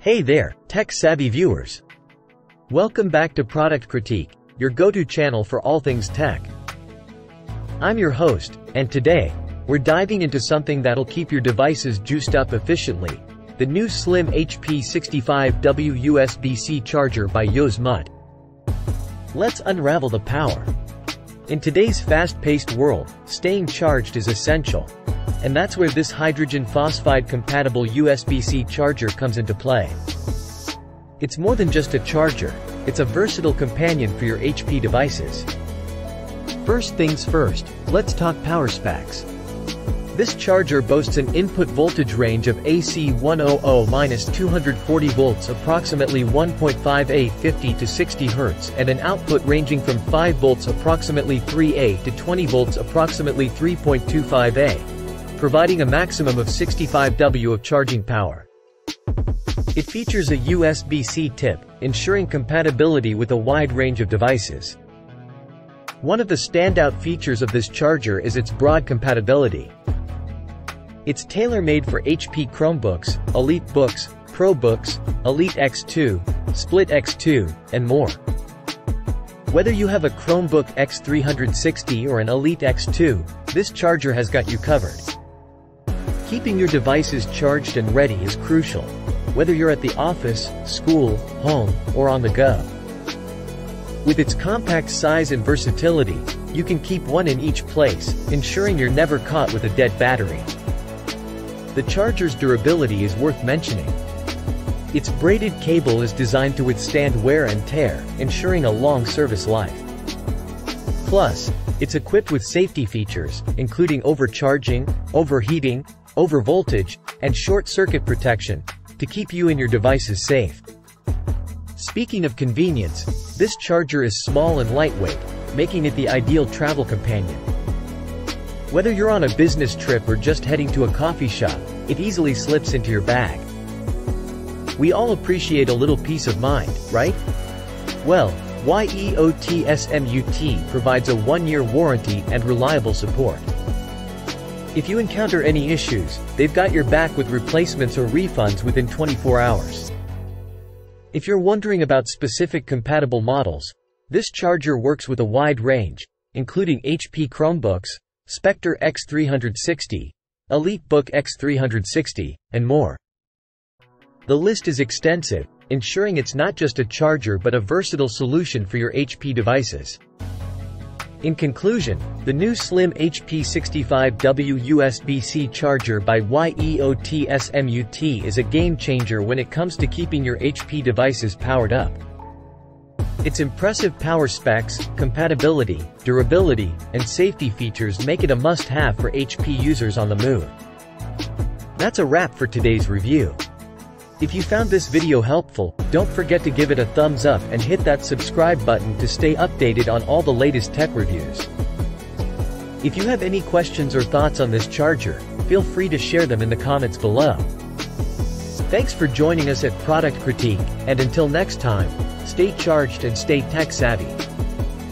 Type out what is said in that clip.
Hey there, tech-savvy viewers. Welcome back to Product Critique, your go-to channel for all things tech. I'm your host, and today, we're diving into something that'll keep your devices juiced up efficiently, the new slim HP 65W USB-C charger by Yosemud. Let's unravel the power. In today's fast-paced world, staying charged is essential. And that's where this hydrogen phosphide-compatible USB-C charger comes into play. It's more than just a charger, it's a versatile companion for your HP devices. First things first, let's talk power specs. This charger boasts an input voltage range of AC 100-240 volts approximately 1.5A 50 to 60 Hz and an output ranging from 5 volts approximately 3A to 20 volts approximately 3.25A. Providing a maximum of 65 W of charging power. It features a USB-C tip, ensuring compatibility with a wide range of devices. One of the standout features of this charger is its broad compatibility. It's tailor-made for HP Chromebooks, EliteBooks, ProBooks, Elite X2, Split X2, and more. Whether you have a Chromebook X360 or an Elite X2, this charger has got you covered. Keeping your devices charged and ready is crucial, whether you're at the office, school, home, or on the go. With its compact size and versatility, you can keep one in each place, ensuring you're never caught with a dead battery. The charger's durability is worth mentioning. Its braided cable is designed to withstand wear and tear, ensuring a long service life. Plus, it's equipped with safety features, including overcharging, overheating, overvoltage, and short-circuit protection, to keep you and your devices safe. Speaking of convenience, this charger is small and lightweight, making it the ideal travel companion. Whether you're on a business trip or just heading to a coffee shop, it easily slips into your bag. We all appreciate a little peace of mind, right? Well, Yosemud provides a 1-year warranty and reliable support. If you encounter any issues, they've got your back with replacements or refunds within 24 hours. If you're wondering about specific compatible models, this charger works with a wide range, including HP Chromebooks, Spectre X360, EliteBook X360, and more. The list is extensive, ensuring it's not just a charger but a versatile solution for your HP devices. In conclusion, the new slim HP 65W USB-C charger by Yosemud is a game-changer when it comes to keeping your HP devices powered up. Its impressive power specs, compatibility, durability, and safety features make it a must-have for HP users on the move. That's a wrap for today's review. If you found this video helpful, don't forget to give it a thumbs up and hit that subscribe button to stay updated on all the latest tech reviews. If you have any questions or thoughts on this charger, feel free to share them in the comments below. Thanks for joining us at Product Critique, and until next time, stay charged and stay tech savvy.